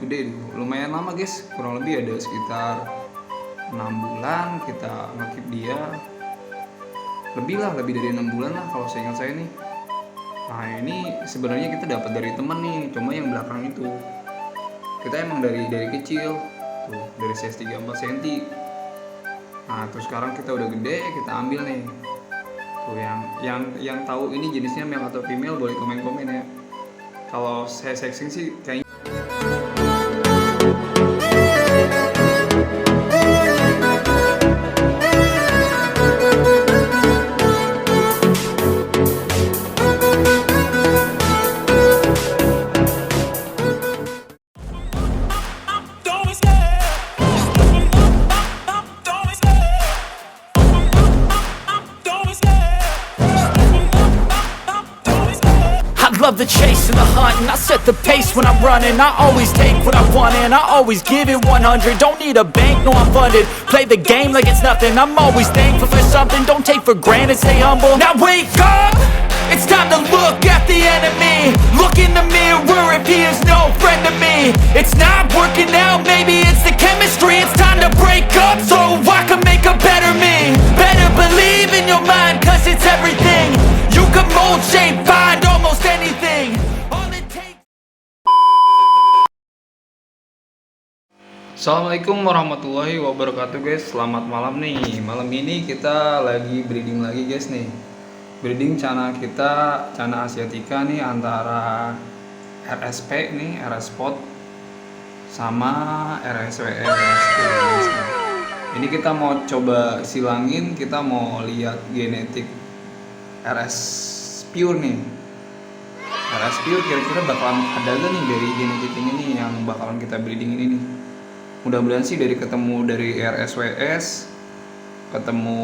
gede, lumayan lama guys, kurang lebih ada sekitar 6 bulan kita ngekip dia, lebih dari 6 bulan lah kalau saya ingat saya nih. Nah ini sebenarnya kita dapat dari temen nih, cuma yang belakang itu kita emang dari kecil tuh, dari size 34 cm. Nah terus sekarang kita udah gede, kita ambil nih tuh. Yang tahu ini jenisnya male atau female boleh komen ya. Kalau saya sexing sih kayaknya love the chase and the hunt, and I set the pace when I'm running. I always take what I want and I always give it 100. Don't need a bank, no I'm funded. Play the game like it's nothing. I'm always thankful for something. Don't take for granted, stay humble. Now wake up, it's time to look at the enemy. Look in the mirror if he is no friend to me. It's not working out, maybe it's the chemistry. It's time to break up so I can make a better me. Better believe in your mind, cause it's everything. You can mold, shape, find almost anything. All it takes. Assalamualaikum warahmatullahi wabarakatuh guys. Selamat malam nih. Malam ini kita lagi breeding lagi guys nih. Breeding cana kita, cana asiatica nih, antara RSP nih, RS Spot sama RSWS. Ini kita mau coba silangin, kita mau lihat genetik RS Pure nih. RS Pure kira-kira bakalan ada gak nih dari genetik ini nih yang bakalan kita breeding ini nih. Mudah-mudahan sih dari ketemu dari RSWS, ketemu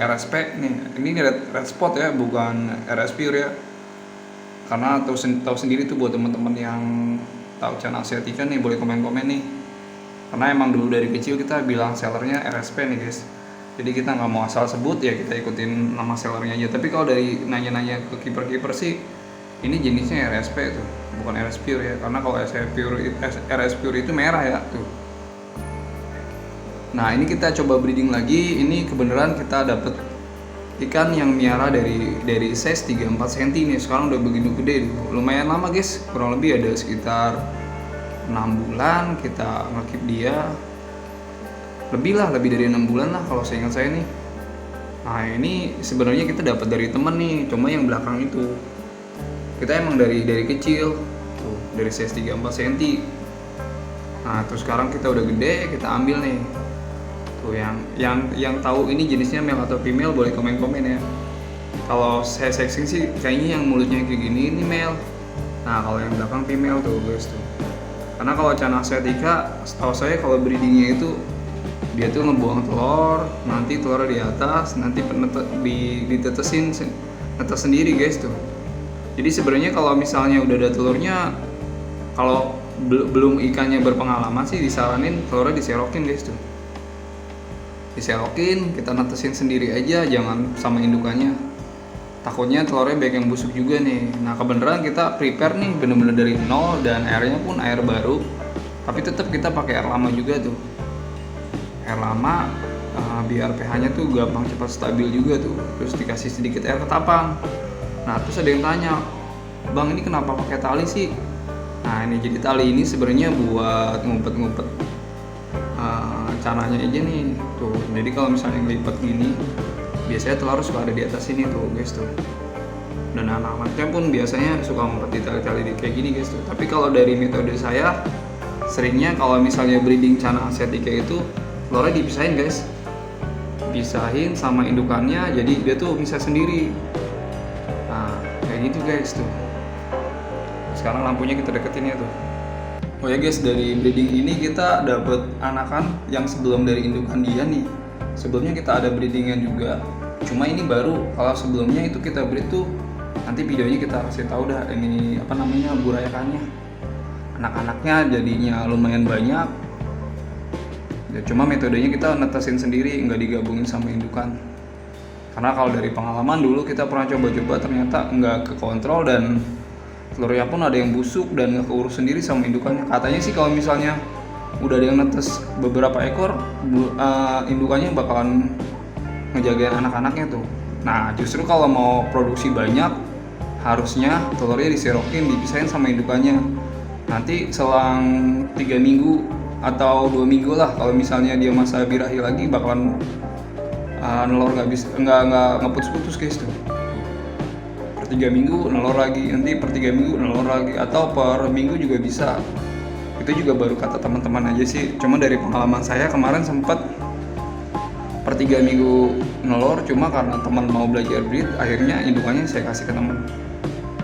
RSP nih. Ini red spot ya, bukan RS Pure ya. Karena tahu sendiri tuh buat teman-teman yang tahu channel asiatica nih, boleh komen-komen nih. Karena emang dulu dari kecil kita bilang sellernya RSP nih guys. Jadi kita nggak mau asal sebut ya, kita ikutin nama sellernya aja. Tapi kalau dari nanya-nanya ke kiper-kiper sih, ini jenisnya RSP tuh, bukan RS Pure ya. Karena kalau RS Pure itu merah ya tuh. Nah ini kita coba breeding lagi. Ini kebenaran kita dapet ikan yang miara dari size 34 cm nih. Sekarang udah begitu gede, lumayan lama guys, kurang lebih ada sekitar 6 bulan kita ngekip dia, lebih dari 6 bulan lah kalau saya ingat saya nih. Nah ini sebenarnya kita dapat dari temen nih, cuma yang belakang itu kita emang dari kecil tuh, dari size 34 cm. Nah terus sekarang kita udah gede, kita ambil nih tuh. Yang tahu ini jenisnya male atau female boleh komen ya. Kalau saya sexing sih kayaknya yang mulutnya kayak gini ini male. Nah kalau yang belakang female tuh guys tuh. Karena kalau cana asiatica, setahu saya kalau breedingnya itu dia tuh ngebuang telur, nanti telurnya di atas, nanti ditetesin netes sendiri guys tuh. Jadi sebenarnya kalau misalnya udah ada telurnya, kalau belum ikannya berpengalaman sih disaranin telurnya diserokin guys tuh. Diserokin, kita netesin sendiri aja, jangan sama indukannya. Takutnya telurnya banyak yang busuk juga nih. Nah kebenaran kita prepare nih bener-bener dari nol, dan airnya pun air baru. Tapi tetap kita pakai air lama juga tuh. Air lama biar pH-nya tuh gampang cepat stabil juga tuh. Terus dikasih sedikit air ketapang. Nah terus ada yang tanya, bang ini kenapa pakai tali sih? Nah ini jadi tali ini sebenarnya buat ngumpet-ngumpet cananya aja nih tuh. Jadi kalau misalnya ngelipat gini, biasanya telur suka ada di atas sini tuh guys tuh. Dan anak-anaknya pun biasanya suka ngumpet di tali-tali kayak gini guys tuh. Tapi kalau dari metode saya, seringnya kalau misalnya breeding cana asiatica itu telurnya dipisahin guys, pisahin sama indukannya, jadi dia tuh bisa sendiri. Nah kayak gitu guys tuh. Sekarang lampunya kita deketin ya tuh. Oh ya guys, dari breeding ini kita dapet anakan yang sebelum dari indukan dia nih. Sebelumnya kita ada breedingnya juga, cuma ini baru. Kalau sebelumnya itu kita breed tuh, nanti videonya kita kasih tahu dah ini apa namanya, burayakannya. Anak-anaknya jadinya lumayan banyak. Ya, cuma metodenya kita netesin sendiri, nggak digabungin sama indukan. Karena kalau dari pengalaman dulu kita pernah coba-coba ternyata nggak kekontrol dan telurnya pun ada yang busuk dan nggak keurus sendiri sama indukannya. Katanya sih kalau misalnya udah ada yang netes beberapa ekor, indukannya bakalan ngejagain anak-anaknya tuh. Nah justru kalau mau produksi banyak, harusnya telurnya diserokin, dipisahin sama indukannya. Nanti selang 3 minggu atau 2 minggu lah, kalau misalnya dia masa birahi lagi, bakalan nelor nggak putus-putus guys tuh. Per 3 minggu nelor lagi, nanti per 3 minggu nelor lagi, atau per minggu juga bisa. Itu juga baru kata teman-teman aja sih, cuma dari pengalaman saya kemarin sempat per 3 minggu nelor, cuma karena teman mau belajar breed, akhirnya indukannya saya kasih ke teman.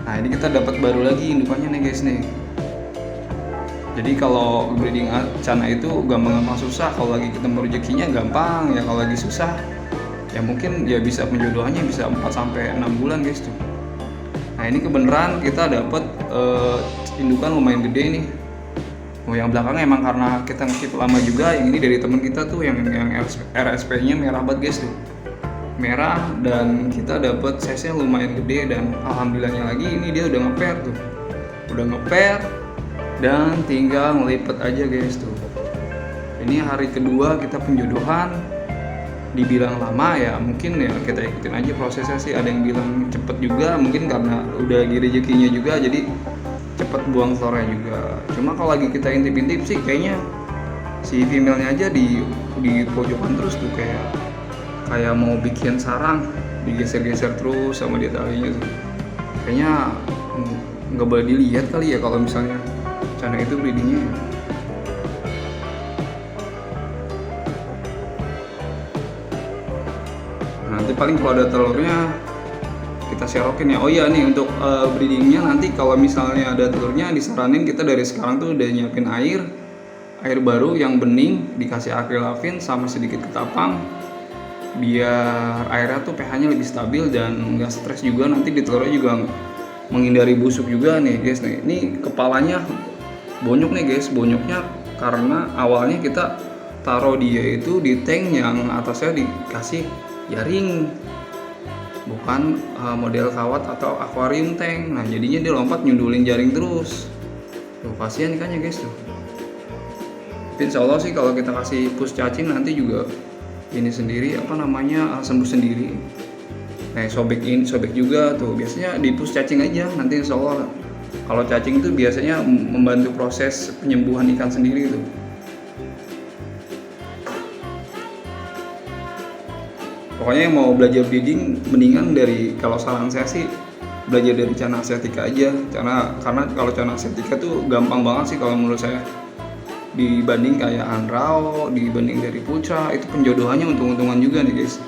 Nah ini kita dapat baru lagi indukannya nih guys nih. Jadi kalau breeding cana itu gampang-gampang susah, kalau lagi ketemu rezekinya gampang, ya kalau lagi susah ya mungkin ya bisa penjodohannya bisa 4-6 bulan guys tuh. Nah ini kebenaran kita dapat indukan lumayan gede nih. Yang belakangnya emang karena kita ngekip lama juga, yang ini dari temen kita tuh yang RSP-nya merah banget guys tuh, merah, dan kita dapat size-nya lumayan gede, dan alhamdulillahnya lagi ini dia udah ngeper tuh, dan tinggal ngelipet aja guys tuh. Ini hari kedua kita penjodohan, dibilang lama ya mungkin ya kita ikutin aja prosesnya sih. Ada yang bilang cepet juga, mungkin karena udah lagi rezekinya juga jadi cepet buang telurnya juga. Cuma kalau lagi kita intip-intip sih kayaknya si female-nya aja di pojokan terus tuh, kayak mau bikin sarang, digeser-geser terus sama dia talinya tuh. Kayaknya nggak boleh dilihat kali ya kalau misalnya cana itu breedingnya. Nanti paling kalau ada telurnya kita serokin ya. Oh iya nih untuk breedingnya nanti kalau misalnya ada telurnya disaranin kita dari sekarang tuh udah nyiapin air baru yang bening, dikasih akrilavin sama sedikit ketapang biar airnya tuh pH-nya lebih stabil dan nggak stres juga. Nanti di telurnya juga menghindari busuk juga nih guys. Nih ini kepalanya bonyok nih guys, bonyoknya karena awalnya kita taruh dia itu di tank yang atasnya dikasih jaring, bukan model kawat atau akuarium tank. Nah jadinya dia lompat nyundulin jaring terus tuh, kasihan ikannya guys tuh. Tapi insya Allah sih kalau kita kasih push cacing nanti juga ini sendiri sembuh sendiri. Nah sobek juga tuh, biasanya di push cacing aja nanti insya Allah. Kalau cacing itu biasanya membantu proses penyembuhan ikan sendiri tuh. Pokoknya yang mau belajar breeding mendingan dari, kalau saran saya sih belajar dari Cana Asiatica aja. Karena kalau Cana Asiatica tuh gampang banget sih kalau menurut saya, dibanding kayak Anrao, dibanding dari Putra, itu penjodohannya untung-untungan juga nih guys.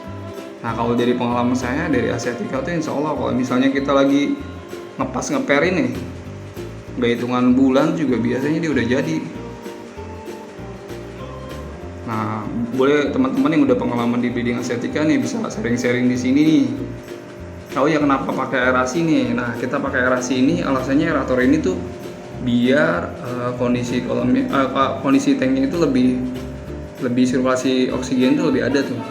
Nah kalau dari pengalaman saya dari Asiatica tuh insya Allah kalau misalnya kita lagi ngeperin nih, gak hitungan bulan juga biasanya dia udah jadi. Nah, boleh teman-teman yang udah pengalaman di breeding Asiatica nih bisa sharing-sharing di sini nih. Oh ya kenapa pakai aerasi nih? Nah, kita pakai aerasi ini alasannya aerator ini tuh biar kondisi tanknya itu lebih sirkulasi oksigen tuh lebih ada tuh.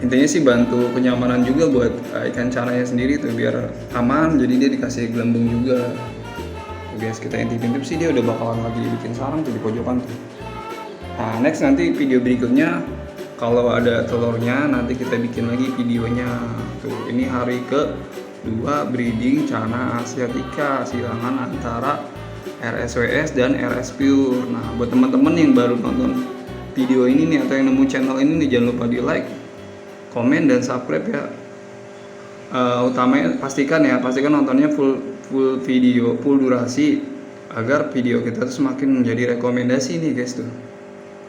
Intinya sih bantu kenyamanan juga buat ikan cananya sendiri tuh biar aman. Jadi dia dikasih gelembung juga. Bias kita intip-intip sih dia udah bakalan lagi bikin sarang tuh di pojokan tuh. Nah next nanti video berikutnya kalau ada telurnya nanti kita bikin lagi videonya tuh. Ini hari ke-2 breeding Cana Asiatica, silangan antara RSWS dan RS Pure. Nah buat teman-teman yang baru nonton video ini nih atau yang nemu channel ini nih, jangan lupa di like, komen, dan subscribe ya. Utamanya pastikan nontonnya full video, full durasi, agar video kita tuh semakin menjadi rekomendasi nih guys tuh,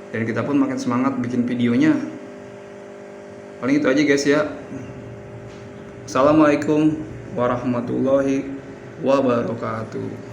dan kita pun makin semangat bikin videonya. Paling itu aja guys ya. Assalamualaikum warahmatullahi wabarakatuh.